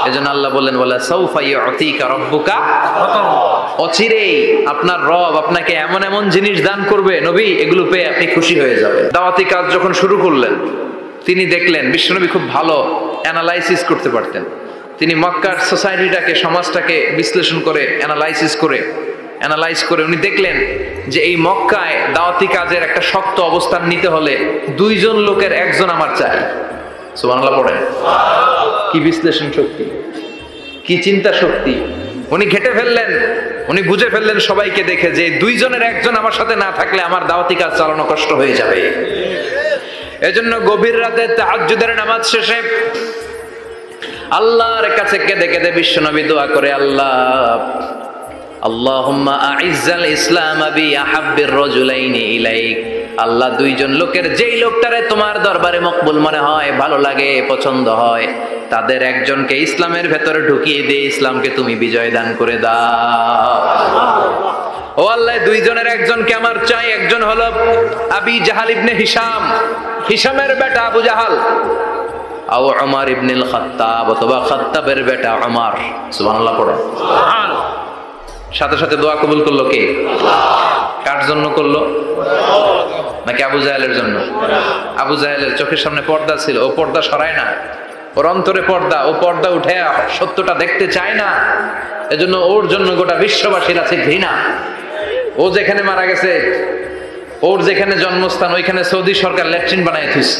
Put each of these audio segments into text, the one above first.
এজন্য আল্লাহ বললেন ওয়ালা সাউফা ইউতিকা রাব্বুকা, অচিরেই আপনার রব আপনাকে এমন এমন জিনিস দান করবে নবী, এগুলো পেয়ে আপনি খুশি হয়ে যাবেন। দাওয়াতি কাজ যখন শুরু করলেন, তিনি দেখলেন বিশ্বনবী খুব ভালো অ্যানালাইসিস করতে পারতেন। তিনি মক্কার সোসাইটিটাকে, সমাজটাকে বিশ্লেষণ করে অ্যানালাইজ করে উনি দেখলেন যে এই মক্কায় দাওয়াতি কাজের একটা শক্ত অবস্থান নিতে হলে 2 জন লোকের একজন আমার চাই। সুবহানাল্লাহ পড়েন। কি বিশ্লেষণ শক্তি, কি চিন্তা শক্তি! উনি ঘেটে ফেললেন, উনি বুঝে ফেললেন সবাইকে দেখে যে 2 জনের একজন আমার সাথে না থাকলে আমার দাওয়াতি কাজ চালানো কষ্ট হয়ে যাবে। এজন্য গভীর রাতে তাহাজ্জুদের নামাজ শেষে আল্লাহর কাছে কেঁদে কেঁদে বিশ্বনবী দোয়া করে, আল্লাহুম্মা আইজ্জাল ইসলাম বি আহাব্বির রাজুলাইনি ইলাইক। আল্লাহ 2 জন লোকের, যেই লোকটারে তোমার দরবারে মকবুল মনে হয়, ভালো লাগে, পছন্দ হয়, তাদের একজনকে ইসলামের ভেতরে ঢুকিয়ে দিয়ে ইসলামকে তুমি বিজয় দান করে দাও। ও আল্লাহ, 2 জনের একজনকে আমার চাই। একজন হলো আবি জাহাল ইবনে হিশাম, হিশামের বেটা আবু জাহাল, আও উমর ইবনুল খাত্তাব, অথবা খাত্তাবের বেটা উমর। সুবহানাল্লাহ পড়ো। সাথে সাথে দোয়া কবুল করলো কে? কার জন্য করলো? নাকি আবু জাহেলের জন্য? আবু জাহেলের চোখের সামনে পর্দা ছিল, ও পর্দা সরায় না, ওর অন্তরে পর্দা, ও পর্দা উঠে সত্যটা দেখতে চায় না। এজন্য ওর জন্য গোটা বিশ্ববাসীর আছে ঘৃণা। ও যেখানে মারা গেছে, ওর যেখানে জন্মস্থান, ওইখানে সৌদি সরকার ল্যাট্রিন বানাই দিয়েছে,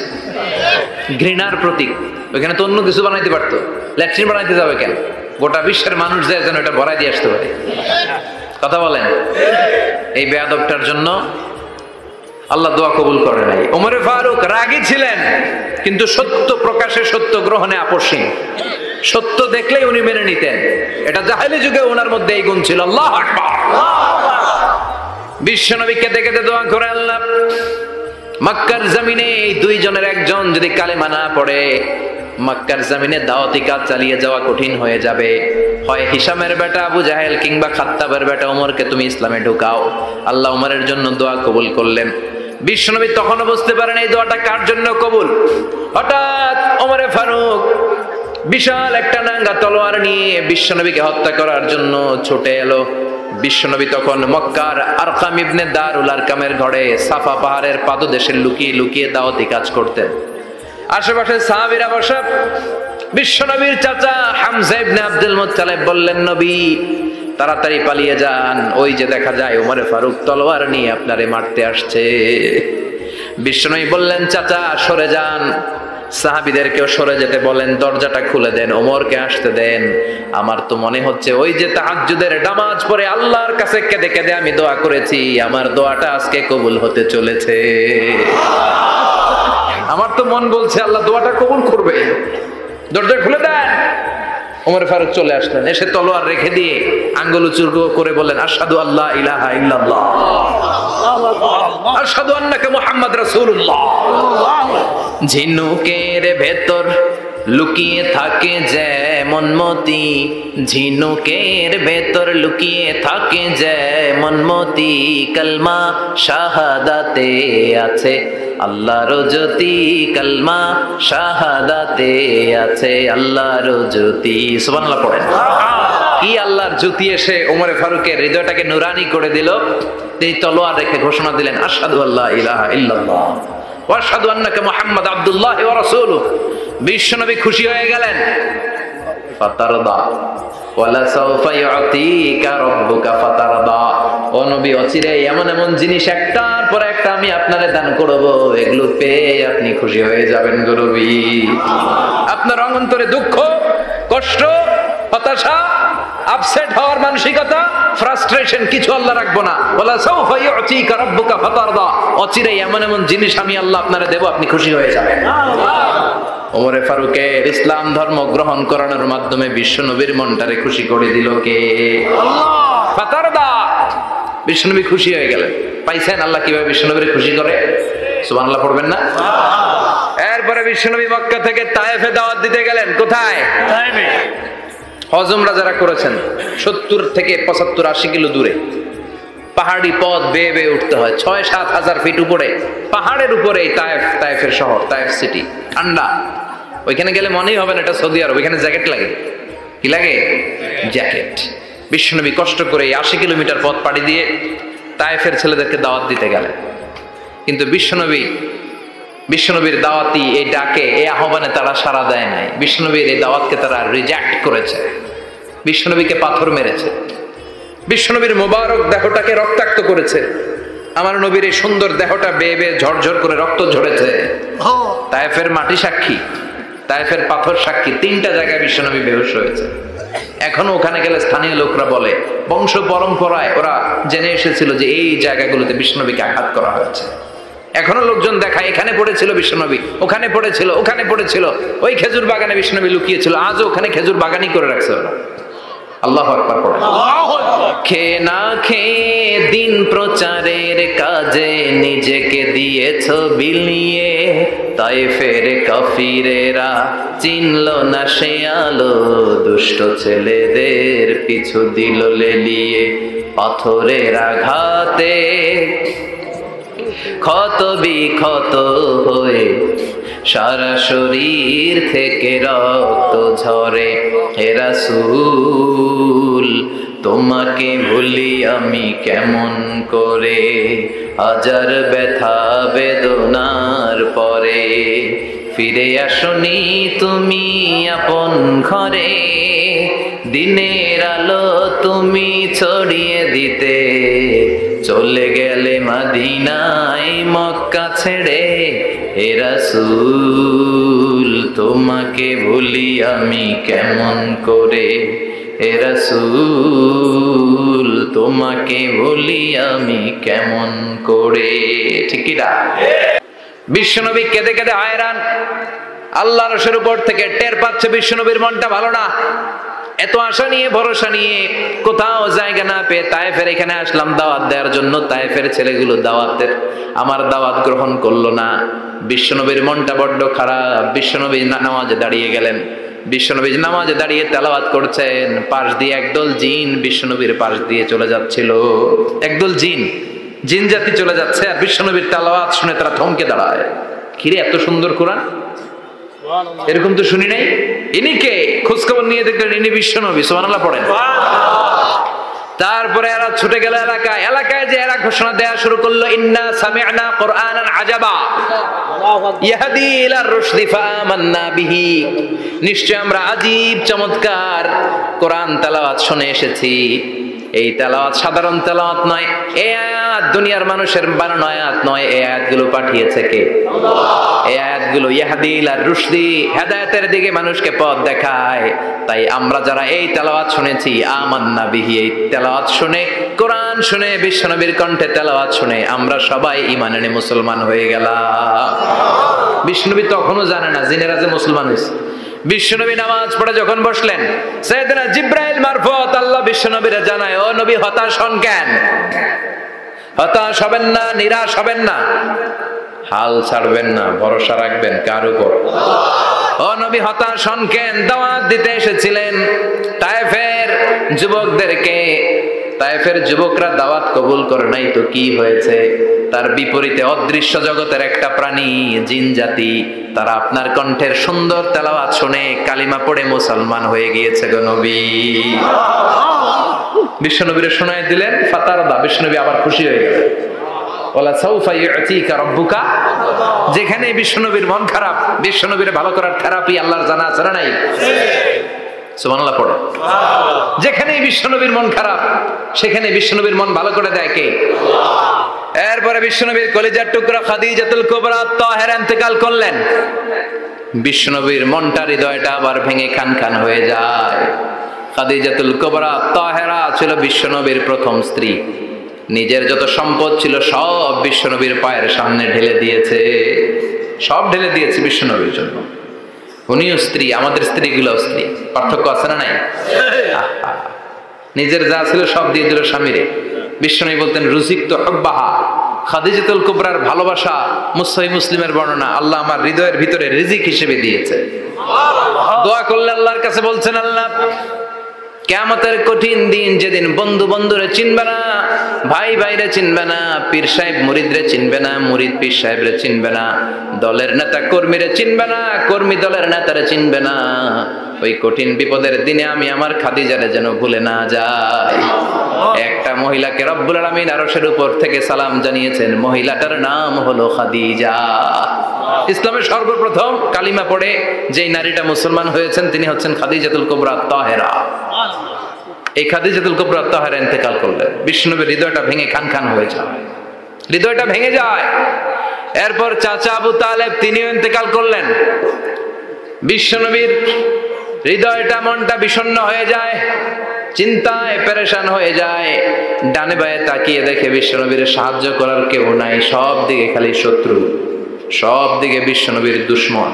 ঘৃণার প্রতীক। ওইখানে তো অন্য কিছু বানাইতে পারতো, ল্যাট্রিন বানাইতে যাবে কেন? গোটা বিশ্বের মানুষ যায় যেন এটা ভরাই দিয়ে আসতে পারে। কথা বলেন। এই বেয়াদবটার জন্য আল্লাহ দোয়া কবুল করে নাই। ওমরে ফারুক রাগী ছিলেন, কিন্তু সত্য প্রকাশে, সত্য গ্রহণে আপসহীন। সত্য দেখলেই উনি মেনে নিতেন। এটা জাহেলি যুগে ওনার মধ্যে এই গুণ ছিল। আল্লাহু আকবার। বিশ্বনবী কেঁদে কেঁদে দোয়া করে, আল্লাহ, মক্কার জমিনে এই 2 জনের একজন যদি কালেমা না পড়ে, মক্কার জমিনে দাওয়াতি কাজ চালিয়ে যাওয়া কঠিন হয়ে যাবে। হয় হিশামের বেটা আবু জাহেল কিংবা খাত্তাবের বেটা ওমরকে তুমি ইসলামে ঢুকাও। আল্লাহ ওমরের জন্য দোয়া কবুল করলেন। বিশ্বনবী তখনও বুঝতে পারেন এই দোয়াটা কার জন্য কবুল। হঠাৎ ওমরে ফারুক বিশাল একটা নাঙ্গা তলোয়ার নিয়ে বিশ্বনবীকে হত্যা করার জন্য ছুটে এলো। বিশ্বনবী তখন মক্কার আরকাম ইবনে দারুল আরকামের ঘরে সাফা পাহাড়ের পাদদেশে লুকিয়ে লুকিয়ে দাওয়াতি কাজ করতেন। আশেপাশে সাহাবীরা বসা। বিশ্বনবীর চাচা হামজা ইবনে আব্দুল মুত্তালিব বললেন, নবী তাড়াতাড়ি পালিয়ে যান, ওই যে দেখা যায় ওমরে ফারুক তলোয়ার নিয়ে আপনারে মারতে আসছে। বিশ্বনবী বললেন, চাচা সরে যান, সাহাবীদেরকেও সরে যেতে বলেন, দরজাটা খুলে দেন, ওমরকে আসতে দেন। আমার তো মনে হচ্ছে ওই যে তাহাজ্জুদের নামাজ পড়ে আল্লাহর কাছে কেঁদে কেঁদে আমি দোয়া করেছি, আমার দোয়াটা আজকে কবুল হতে চলেছে। আমার তো মন বলছে আল্লাহ দোয়াটা কবুল করবে। দরজা খুলে দেন। ওমর ফারুক চলে আসলেন, এসে তলোয়ার রেখে দিয়ে আঙ্গুল উঁচু করে বললেন, আশহাদু আল্লা ইলাহা ইল্লাল্লাহ, আশহাদু আন্নাকা মুহাম্মাদ রাসূলুল্লাহ। ঝিনুকের ভেতর লুকিয়ে থাকে যেমন মতি, ঝিনুকের ভেতর লুকিয়ে থাকে যেমন মতি, কালমা শাহাদাতে আছে আল্লাহর জ্যোতি, কালমা শাহাদাতে আছে আল্লাহর জ্যোতি। সুবহানাল্লাহ পড়েন। কি আল্লাহর জ্যোতি এসে ওমরে ফারুকের হৃদয়টাকে নুরানি করে দিল। তিনি তলোয়ার রেখে ঘোষণা দিলেন, আশহাদু আল্লা ইলাহা ইল্লাল্লাহ ওয়া আশহাদু আন্নাকা মুহাম্মাদ আব্দুল্লাহ ওয়া রাসূলুহু। বিশ্বনবী খুশি হয়ে গেলেন। ফাতারদা ওয়ালা সাউফা ইউতিকা রাব্বুকা ফাতারদা। ও নবী, অচিরে এমন এমন জিনিস একটার পর একটা আমি আপনারে দান করব, এগুলো পেয়ে আপনি খুশি হয়ে যাবেন গো নবী। আপনার অন্তরে দুঃখ, কষ্ট, হতাশা, আপসেট হওয়ার মানসিকতা, ফ্রাস্ট্রেশন কিছু আল্লাহ রাখবো না। ওয়ালা সাউফা ইউতিকা রাব্বুকা ফাতারদা। অচিরে এমন এমন জিনিস আমি আল্লাহ আপনারে দেব, আপনি খুশি হয়ে যাবেন। ওমরে ফারুকের ইসলাম ধর্ম গ্রহণ করানোর মাধ্যমে বিশ্বনবীর মনটারে খুশি করে দিল কে? আল্লাহ। ফাতারদা। বিশ্বনবী খুশি হয়ে গেলেন। পাইছেন আল্লাহ কিভাবে বিশ্বনবীর খুশি করে? সুবহানাল্লাহ পড়বেন না? এরপরে বিশ্বনবী মক্কা থেকে তায়েফে দাওয়াত দিতে গেলেন। কোথায়? তায়েফে। হজ উমরা যারা করেছেন 70 থেকে 75 80 কিলো দূরে পাহাড়ি পথ বেয়ে বেয়ে উঠতে হয়। 6-7 হাজার ফিট উপরে পাহাড়ের উপরে তায়েফের শহর, তায়েফ সিটি। ঠান্ডা। ওইখানে গেলে মনেই হবে না এটা সৌদি আরব, ওইখানে জ্যাকেট লাগে। কি লাগে? জ্যাকেট। বিশ্বনবী কষ্ট করে 80 কিলোমিটার পথ পাড়ি দিয়ে তায়েফের ছেলেদেরকে দাওয়াত দিতে গেলেন। কিন্তু বিশ্বনবীর দাওয়াতি এই ডাকে, এই আহ্বানে তারা সাড়া দেয় নাই। বিশ্বনবীর এই দাওয়াতকে তারা রিজেক্ট করেছে, বিশ্বনবীকে পাথর মেরেছে, বিশ্বনবীর মোবারক দেহটাকে রক্তাক্ত করেছে। আমার নবীর এই সুন্দর দেহটা বেয়ে বেয়ে ঝরঝর করে রক্ত ঝরেছে। তায়েফের মাটি সাক্ষী, তায়েফের পাথর সাক্ষী। 3টা জায়গায় বিশ্বনবী বেহুশ হয়েছে। এখনো ওখানে গেলে স্থানীয় লোকরা বলে, বংশ পরম্পরায় ওরা জেনে এসেছিল যে এই জায়গাগুলোতে বিশ্বনবীকে আঘাত করা হয়েছে। এখনো লোকজন দেখায়, এখানে পড়েছিল বিশ্বনবী, ওখানে পড়েছিল, ওখানে পড়েছিল, ওই খেজুর বাগানে বিশ্বনবী লুকিয়েছিল, আজও ওখানে খেজুর বাগানই করে রাখছে ওরা। আল্লাহু আকবার পড়ে। খেয়ে না খেয়ে দিন প্রচারের কাজে নিজেকে দিয়েছ বিলিয়ে, তায়েফের কাফিরেরা চিনল না সে আলো, দুষ্ট ছেলেদের পিছু দিল লেলিয়ে। পাথরের আঘাতে ক্ষত বিক্ষত হয়ে সারা শরীর থেকে রক্ত ঝরে। হে রাসূল তোমাকে ভুলি আমি কেমন করে, হাজার ব্যথা বেদনার পরে। ফিরে আসনি তুমি আপন ঘরে, দিনের আলো তুমি ছড়িয়ে দিতে। চলে গেলে মদিনায় মক্কা ছেড়ে। হে রাসূল তোমাকে ভুলি আমি কেমন করে, হে রাসূল তোমাকে ভুলি আমি কেমন করে। ঠিক কি না? বিশ্বনবী কেঁদে কেঁদে হায়রান। আল্লাহর রসুলের উপর থেকে টের পাচ্ছে বিশ্বনবীর মনটা ভালো না। এত আশা নিয়ে ভরসা নিয়ে কোথাও জায়গা না পেয়ে তায়েফের এখানে আসলাম দাওয়াত দেওয়ার জন্য। তায়েফের ছেলেগুলো আমার দাওয়াত গ্রহণ করলো না। বিশ্বনবীর মনটা বড্ড খারাপ। বিশ্বনবী নামাজে দাঁড়িয়ে গেলেন। বিশ্বনবী নামাজে দাঁড়িয়ে তেলাওয়াত করছেন। পাশ দিয়ে একদল জিন বিশ্বনবীর পাশ দিয়ে চলে যাচ্ছিল। একদল জিন জাতি চলে যাচ্ছে, আর বিশ্বনবীর তেলাওয়াত শুনে তারা থমকে দাঁড়ায়। কিরে এত সুন্দর কোরআন, এরকম তো শুনি নাই। ইনি কে? খোঁজখবর নিয়ে দেখলেন ইনি বিশ্বনবী। সুবহানাল্লাহ পড়েন। তারপরে এরা ছুটে গেল এলাকায় যে এরা ঘোষণা দেয়া শুরু করলো, ইন্না সামি'না কুরআনান আজাবা ইয়াহদি ইলা রুশদি ফাআমান্না বিহি। নিশ্চয় আমরা আজীব চমৎকার কোরআন তেলাওয়াত শুনে এসেছি। এই তেলাওয়াত সাধারণ তেলাওয়াত নয়, এই আয়াত দুনিয়ার মানুষের বানানো আয়াত নয়। এই আয়াতগুলো পাঠিয়েছে কে? আল্লাহ। এই আয়াতগুলো ইয়াহদি ইলা রুশদি, হেদায়েতের দিকে মানুষকে পথ দেখায়। তাই আমরা যারা এই তেলাওয়াত শুনেছি, আমান্না বিহি, এই তেলাওয়াত শুনে, কোরআন শুনে, বিশ্বনবীর কণ্ঠে তেলাওয়াত শুনে আমরা সবাই ঈমান এনে মুসলমান হয়ে গেলাম। বিশ্বনবী তখনও জানে না জিনেরা যে মুসলমান হয়েছে। বিশ্বনবী নামাজ পড়ে যখন বসলেন, সাইয়েদনা জিবরাইল মারফত আল্লাহ বিশ্বনবীরে জানায়, ও নবী হতাশ হন কেন? হতাশ হবেন না, নিরাশ হবেন না, হাল ছাড়বেন না, ভরসা রাখবেন কার উপর? ও নবী হতাশ হন কেন? দাওয়াত দিতে এসেছিলেন তায়েফের যুবকদেরকে। তায়েফের যুবকরা দাওয়াত কবুল করে নাই তো কি হয়েছে? তার বিপরীতে অদৃশ্য জগতের একটা প্রাণী, জিন জাতি, তারা আপনার কণ্ঠের সুন্দর তেলাওয়াত শুনে কালিমা পড়ে মুসলমান হয়ে গিয়েছে গো নবী। বিশ্বনবীরে শোনায় দিলেন, ফাতারদা, বিশ্বনবী আবার খুশি হয়ে গেলেন। ওয়ালা সাউফা ইউতিকা রাব্বুকা। যেখানে বিশ্বনবীর মন খারাপ, বিশ্বনবীরে ভালো করার থেরাপি আল্লাহর জানা আছে না নাই? সুবহানাল্লাহ পড়ো। যেখানে বিশ্বনবীর মন খারাপ, সেখানে বিশ্বনবীর মন ভালো করে দেয় কে? এরপরে বিশ্বনবীর কলিজার টুকরা খাদিজাতুল কুবরা তাহেরা ইন্তেকাল করলেন। বিশ্বনবীর মনটা, হৃদয়টা আবার ভেঙে খান খান হয়ে যায়। খাদিজাতুল কুবরা তাহেরা ছিল বিশ্বনবীর প্রথম স্ত্রী। নিজের যত সম্পদ ছিল সব বিশ্বনবীর পায়ের সামনে ঢেলে দিয়েছে। সব ঢেলে দিয়েছে বিশ্বনবীর জন্য। উনিও স্ত্রী, আমাদের স্ত্রীগুলো স্ত্রী। পার্থক্য আছে না নাই? নিজের যা ছিল সব দিয়ে দিল স্বামীরে। বিশ্বনবী বলতেন, রুজিকতু হুব্বাহা। খাদিজাতুল কুবরার ভালোবাসা সহিহ মুসলিমের বর্ণনা, আল্লাহ আমার হৃদয়ের ভিতরে রিজিক হিসেবে দিয়েছে। দোয়া করলে আল্লাহর কাছে বলছেন, আল্লাহ কিয়ামতের কঠিন দিন, যেদিন বন্ধু বন্ধুরে চিনবে না, ভাই ভাইরে চিনবে না, পীর সাহেব মুরিদরে চিনবে না, মুরিদ পীর সাহেবরে চিনবে না, দলের নেতা কর্মীরে চিনবে না, কর্মী দলের নেতারে চিনবে না, ওই কঠিন বিপদের দিনে আমি আমার খাদিজারে যেন ভুলে না যাই। একটা মহিলাকে রব্বুল আলামিন আরশের উপর থেকে সালাম জানিয়েছেন, মহিলাটার নাম হলো খাদিজা। ইসলামের সর্বপ্রথম কালিমা পড়ে যেই নারীটা মুসলমান হয়েছেন তিনি হচ্ছেন খাদিজাতুল কুবরা তাহেরা। এই খাদিজাতুল কুবরা তাহেরা ইন্তেকাল করলেন, বিষ্ণুনবীর হৃদয়টা ভেঙে খান খান হয়ে যায়, হৃদয়টা ভেঙে যায়। এরপর চাচা আবু তালেব তিনিও ইন্তেকাল করলেন, বিশ্বনবীর হৃদয়টা মনটা বিষণ্ণ হয়ে যায়, চিন্তায় পেরেশান হয়ে যায়। ডানে বায়ে তাকিয়ে দেখে বিশ্বনবীর সাহায্য করার কেউ নাই, সব দিকে খালি শত্রু, সব দিকে বিশ্বনবীর দুশ্মন।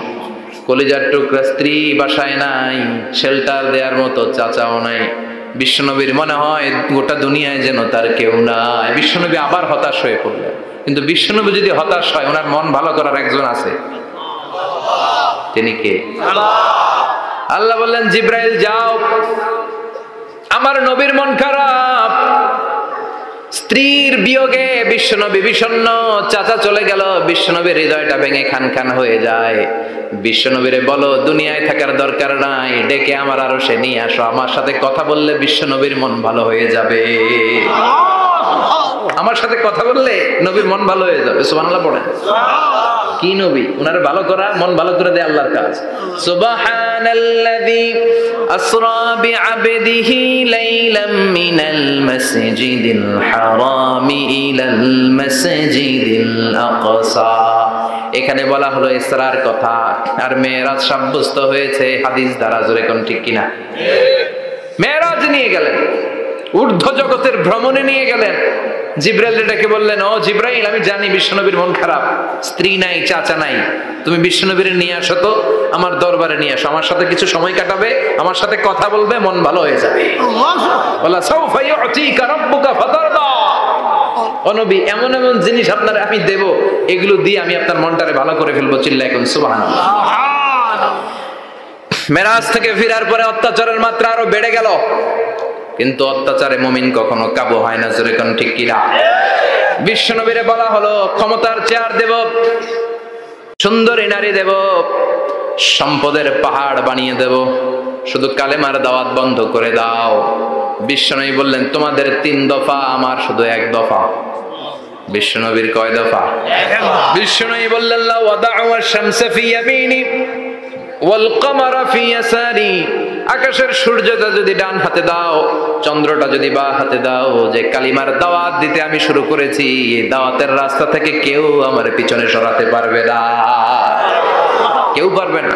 কলিজার টুকরা স্ত্রী বাসায় নাই, শেল্টার দেওয়ার মতো চাচাও নাই। বিশ্বনবীর মনে হয় গোটা দুনিয়ায় যেন তার কেউ নাই। বিশ্বনবী আবার হতাশ হয়ে পড়লেন, কিন্তু বিশ্বনবী যদি হতাশ হয় ওনার মন ভালো করার একজন আছে, তিনি কে? আল্লাহ বললেন, জিব্রাইল যাও, আমার নবীর মন খারাপ, স্ত্রীর বিয়োগে বিশ্বনবী বিষণ্ণ, চাচা চলে গেল, বিশ্বনবীর হৃদয়টা ভেঙে খান খান হয়ে যায়। বিশ্বনবীরে বলো দুনিয়ায় থাকার দরকার নাই, ডেকে আমার আরশে নিয়ে আসো, আমার সাথে কথা বললে বিশ্বনবীর মন ভালো হয়ে যাবে। আমার সাথে কথা বললে নবীর মন ভালো হয়ে যাবে। সুবহানাল্লাহ পড়েন। কি নবী? উনার ভালো করা, মন ভালো করে দেয় আল্লাহর কাজ। সুবহানাল্লাযী আসরা বিআবদিহি লাইলাম মিনাল মাসজিদিল হারামি ইলাল মাসজিদিল আকসা। এখানে বলা হলো ইসরার কথা, আর মেরাজ সাব্যস্ত হয়েছে হাদিস দ্বারা। জোরে কোন ঠিক কিনা? মেরাজ নিয়ে গেলেন, ঊর্ধ্ব জগতের ভ্রমণে নিয়ে গেলেন। জিব্রাইল ডেকে বললেন, ও জিব্রাইল, আমি জানি বিশ্বনবীর মন খারাপ, স্ত্রী নাই, চাচা নাই, তুমি বিশ্বনবীর নিয়ে আসো তো, আমার দরবারে নিয়ে আসো, আমার সাথে কিছু সময় কাটাবে, আমার সাথে কথা বলবে, মন ভালো হয়ে যাবে। বলা সাউফা ইউতিকা রাব্বুকা ফাতারদা। ও নবী, এমন এমন জিনিস আপনার আমি দেব, এগুলো দিয়ে আমি আপনার মনটারে ভালো করে ফেলবো। চিল্লায় কোন সুবহানাল্লাহ। মেরাজ থেকে ফেরার পরে অত্যাচারের মাত্রা আরো বেড়ে গেল, কিন্তু অত্যাচারে মুমিন কখনো কাবু হয় না। জোরে কোন ঠিক কিনা? বিশ্বনবীরে বলা হলো, ক্ষমতার চেয়ার দেব, সুন্দরী নারী দেব, সম্পদের পাহাড় বানিয়ে দেব, শুধু কালেমার দাওয়াত বন্ধ করে দাও। বিশ্বনবী বললেন, তোমাদের 3 দফা, আমার শুধু 1 দফা। বিশ্বনবীর কয় দফা? বিশ্বনবী বললেন, লা ওয়াদাউ আশ-শামসা ফি ইয়ামিনি ওয়াল কামারা ফি ইয়াসারি। আকাশের সূর্যটা যদি ডান হাতে দাও, চন্দ্রটা যদি বাঁ হাতে দাও, যে কালিমার দাওয়াত দিতে আমি শুরু করেছি, এই দাওয়াতের রাস্তা থেকে কেউ আমার পিছনে সরাতে পারবে না, কেউ পারবে না।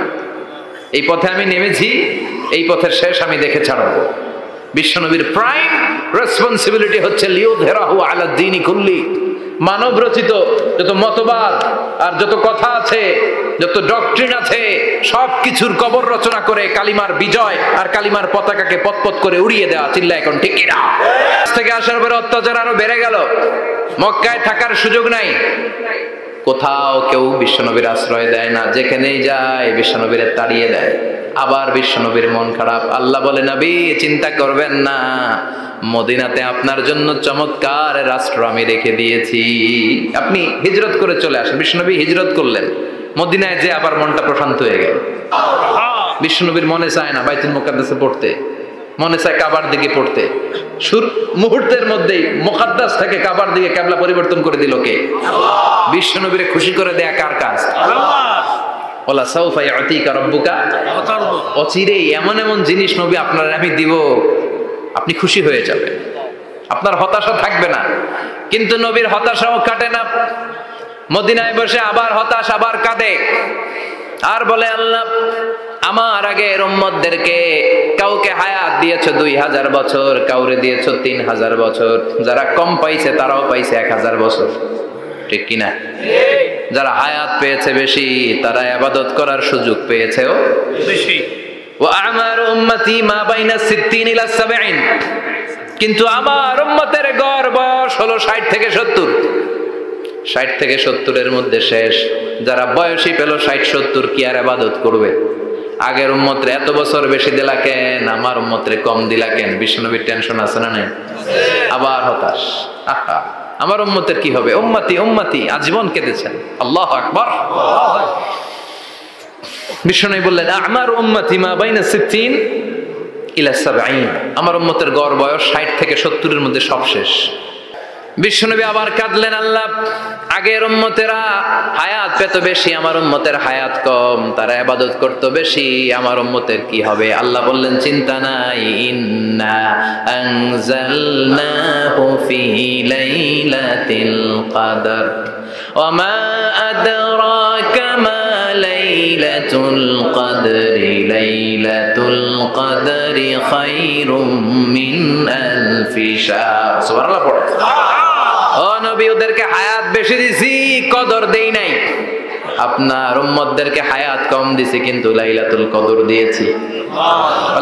এই পথে আমি নেমেছি, এই পথের শেষ আমি দেখে ছাড়বো। বিশ্বনবীর প্রাইম রেসপন্সিবিলিটি হচ্ছে লিউযহিরাহু আলা দ্বীনি কুল্লি। মানব রচিত যত মতবাদ আর যত কথা আছে, যত ডক্ট্রিন আছে, সবকিছুর কবর রচনা করে কালিমার বিজয় আর কালিমার পতাকাকে পতপত করে উড়িয়ে দেওয়া। চিল্লা এখন ঠিক কিনা? থেকে আসার পরে অত্যাচার আরো বেড়ে গেল, মক্কায় থাকার সুযোগ নাই, কোথাও কেউ বিশ্বনবীর আশ্রয় দেয় না, যেখানেই যায় বিশ্বনবীর তাড়িয়ে দেয়। আবার বিশ্বনবীর মন খারাপ। আল্লাহ বলে, নবী চিন্তা করবেন না, মদিনাতে আপনার জন্য চমৎকার রাষ্ট্র আমি রেখে দিয়েছি, আপনি হিজরত করে চলে আসেন। বিশ্বনবী হিজরত করলেন, মদিনায় যে আবার মনটা প্রশান্ত হয়ে গেল। বিশ্বনবীর মনে চায় না বাইতুল মুকাদ্দাসে পড়তে, মনে চায় কাবার দিকে পড়তে। মুহূর্তের মধ্যেই মুকাদ্দাস থেকে কাবার দিকে কিবলা পরিবর্তন করে দিল কে? বিশ্বনবীরে খুশি করে দেয়া কার কাজ? ওলা সাউফা ইউতিকা রাব্বুকা। অচিরেই এমন এমন জিনিস নবী আপনার আমি দিব, আপনি খুশি হয়ে যাবেন, আপনার হতাশা থাকবে না। কিন্তু নবীর হতাশাও কাটে না, মদিনায় বসে আবার হতাশ, আবার কাঁদে, আর বলে, আল্লাহ আমার আগের উম্মতদেরকে কাউকে হায়াত দিয়েছো 2000 বছর, কাউরে দিয়েছো 3000 বছর, যারা কম পাইছে তারাও পাইছে 1000 বছর, ঠিক কিনা? যারা হায়াত পেয়েছে বেশি, তারা ইবাদত করার সুযোগ পেয়েছেও বেশি। ওয়া আমারু উম্মতি মা বাইনা 60 ইলা 70, কিন্তু আমার উম্মতের গড় বয়স হলো 60 থেকে 70। 60 থেকে 70 এর মধ্যে শেষ। যারা বয়সী পেল 60-70, কি আর ইবাদত করবে? আগের উম্মতরে এত বছর বেশি দিলা কেন, আমার উম্মতরে কম দিলা কেন? বিশ্বনবীর টেনশন আছে না নাই? আবার হতাশ, আহা আমার উম্মতের কি হবে? উম্মতি উম্মতি আজীবন কেঁদেছেন। আল্লাহু আকবার। বিশ্বনবী বললেন আমার উম্মতি মা বাইনা 60 ইলা 70, আমার উম্মতের গড় বয়স 60 থেকে 70 এর মধ্যে সব শেষ। বিশ্বনবী আবার কাঁদলেন, আল্লাহ আগের উম্মতেরা হায়াত পেত বেশি, আমার উম্মতের হায়াত কম, তারা ইবাদত করত বেশি, আমার উম্মতের কি হবে? আল্লাহ বললেন চিন্তা নাই, ইন্না আনজালনাহু ফি লাইলাতিল কদর ওয়া মা আদরাকা মা লাইলাতুল কদরি লাইলাতুল কদরি খায়রুম মিন আলফি শাহর। সুবহানাল্লাহ পড়ো। ও নবী, ওদেরকে হায়াত বেশি দিছি, কদর দেই নাই। আপনার উম্মতদেরকে হায়াত কম দিছি, কিন্তু লাইলাতুল কদর দিয়েছি।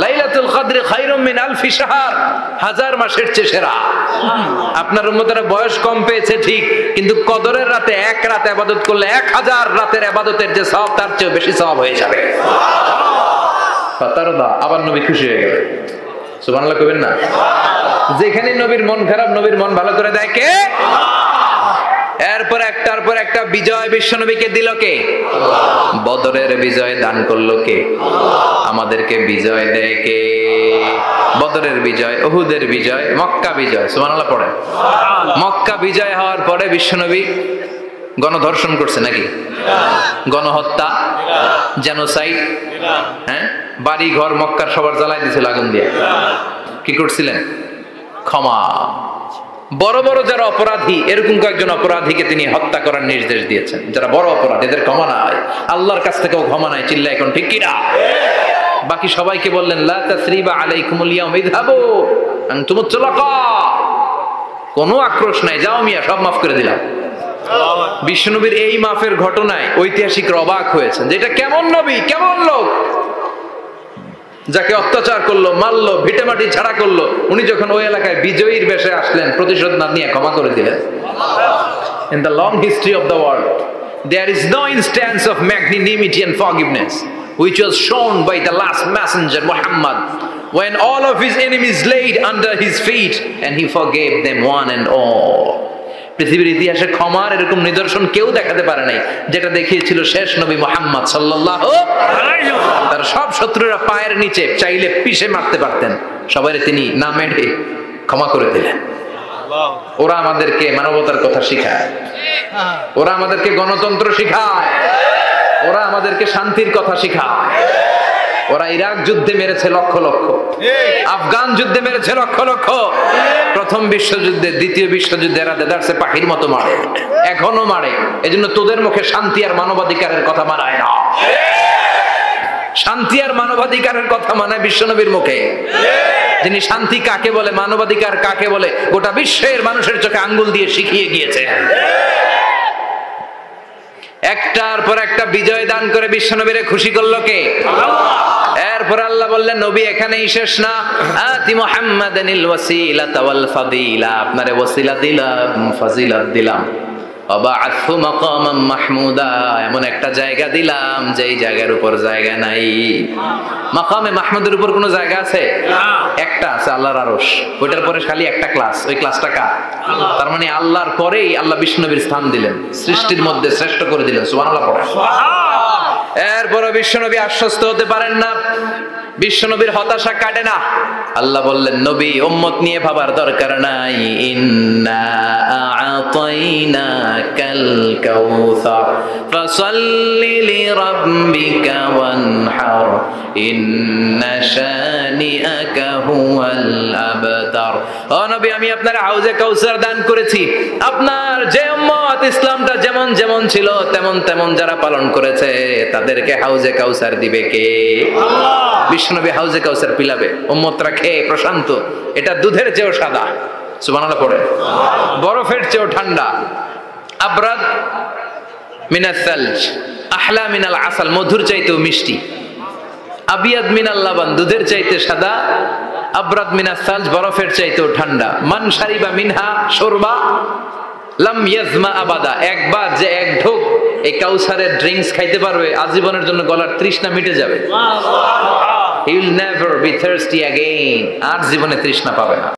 লাইলাতুল কদর খায়রুম মিন আলফি শাহর, 1000 মাসের চেয়ে সেরা। আপনার উম্মতেরা বয়স কম পেয়েছে ঠিক, কিন্তু কদরের রাতে এক রাত ইবাদত করলে 1000 রাতের ইবাদতের যে সওয়াব তার চেয়ে বেশি সওয়াব হয়ে যাবে। ফাতারদা, আবার নবী খুশি হয়ে গেলেন। সুবহানাল্লাহ কইবেন না? যেখানে নবীর মন খারাপ, নবীর মন ভালো করে দেয় কে? এরপর একটার পর একটা বিজয় বিশ্বনবীকে দিল কে? বদরের বিজয় দান করলো কে? আমাদেরকে বিজয় দেয় কে? বদরের বিজয়, উহুদের বিজয়, মক্কা বিজয়। সুবহানাল্লাহ পড়ে। মক্কা বিজয় হওয়ার পরে বিশ্বনবী গণধর্ষণ করছে নাকি? গণহত্যা, জেনোসাইড, হ্যাঁ, বাড়ি ঘর মক্কার সবার জ্বালাই দিয়েছিল আগুন দিয়ে। কি করছিলেন? ক্ষমা। বড় বড় যারা অপরাধী, এরকম কয়েকজন অপরাধীকে তিনি হত্যা করার নির্দেশ দিয়েছেন, যারা বড় অপরাধ, এদের ক্ষমা নাই, আল্লাহর কাছ থেকেও ক্ষমা নাই। চিল্লা এখন ঠিক কিনা? বাকি সবাইকে বললেন লা তাসরিবা আলাইকুমুল ইয়াউম ইযহাবু আনতুমুত তুলাকা, কোনো আক্রোশ নাই, যাও মিয়া, সব মাফ করে দিলাম। বিশ্বনবীর এই মাফের ঘটনায় ঐতিহাসিকরা অবাক হয়েছেন যে এটা কেমন নবী, কেমন লোক, যাকে অত্যাচার করলো, মারলো, ভিটেমাটি ছাড়া করলো, উনি যখন ওই এলাকায় বিজয়ীর বেশে আসলেন, প্রতিশোধ না নিয়ে ক্ষমা করে দিলেন। In the long history of the world, there is no instance of magnanimity and forgiveness which was shown by the last messenger Muhammad, when all of his enemies laid under his feet and he forgave them one and all. পৃথিবীর ইতিহাসে ক্ষমার এরকম নিদর্শন কেউ দেখাতে পারে নাই, যেটা দেখিয়েছিল শেষ নবী মুহাম্মদ সাল্লাল্লাহু আলাইহি ওয়াসাল্লাম। তার সব শত্রুরা পায়ের নিচে চাইলে পিষে মারতে পারতেন, সবাই তিনি না মেরে ক্ষমা করে দিলেন। ওরা আমাদেরকে মানবতার কথা শিখায়, ওরা আমাদেরকে গণতন্ত্র শিখায়, ওরা আমাদেরকে শান্তির কথা শিখায়। ওরা ইরাক যুদ্ধে মেরেছে লক্ষ লক্ষ, আফগান যুদ্ধে মেরেছে লক্ষ লক্ষ, প্রথম বিশ্বযুদ্ধে, দ্বিতীয় যুদ্ধে এরা দেদারসে পাখির মতো মারে, এখনো মারে। এজন্য তোদের মুখে শান্তি আর মানবাধিকারের কথা মানায় না। শান্তি আর মানবাধিকারের কথা মানায় বিশ্বনবীর মুখে। যিনি শান্তি কাকে বলে, মানবাধিকার কাকে বলে, গোটা বিশ্বের মানুষের চোখে আঙ্গুল দিয়ে শিখিয়ে গিয়েছে। একটার পর একটা বিজয় দান করে বিশ্বনবীরে খুশি করলো কে? এরপর আল্লাহ বললেন নবী এখানেই শেষ না, আতি মুহাম্মাদানিল ওয়াসিলাতা ওয়াল ফাদিলা, আপনারে ওয়াসিলা দিলাম, ফাজিলাত দিলাম, ওয়াবা'আথু মাকামান মাহমুদা, এমন একটা জায়গা দিলাম যেই জায়গার উপর জায়গা নাই। মাকামে মাহমুদের উপর কোনো জায়গা আছে? একটা আছে, আল্লাহর আরশ। ওইটার পরে খালি একটা ক্লাস, ওই ক্লাসটা কার? তার মানে আল্লাহর পরেই আল্লাহ বিশ্বনবীর স্থান দিলেন, সৃষ্টির মধ্যে শ্রেষ্ঠ করে দিলেন। সুবহানাল্লাহ পড়া। এরপরে বিশ্বনবী আশ্বস্ত হতে পারেন না, বিশ্বনবীর হতাশা কাটে না। আল্লাহ বললেন নবী উম্মত নিয়ে ভাবার দরকার নাই, ইন্না আ'তাইনাকাল কাউসার ফাসাল্লি লিরাব্বিকা ওয়ানহার ইন্না শানিআকা হুয়াল আবতার। ও নবী, আমি আপনার হাউজে কাউসার দান করেছি। আপনার যে উম্মত ইসলামটা যেমন যেমন ছিল তেমন তেমন যারা পালন করেছে, তাদেরকে হাউজে কাউসার দিবে কে? আল্লাহ। বিশ্বনবী হাউজে কাউসার পিলাবে, উম্মতরা খেয়ে প্রশান্ত। এটা দুধের চেয়েও সাদা, সুবহানাল্লাহ পড়ে, বরফের চেয়েও ঠান্ডা, আবরাদ মিনাস সালজ আহলা মিনাল আসাল, মধুর চাইতেও মিষ্টি, আবিয়াদ মিনাল লাবান, দুধের চাইতে সাদা, আবরাদ মিনাস সালজ, বরফের চাইতেও ঠান্ডা। মান শারিবা মিনহা শুরবা লাম ইয়াজমা আবাদা, একবার যে এক ঢোক এই কাউসারের ড্রিঙ্কস খাইতে পারবে, আজীবনের জন্য গলার তৃষ্ণা মিটে যাবে। He will never be thirsty again, আর জীবনে তৃষ্ণা পাবে না।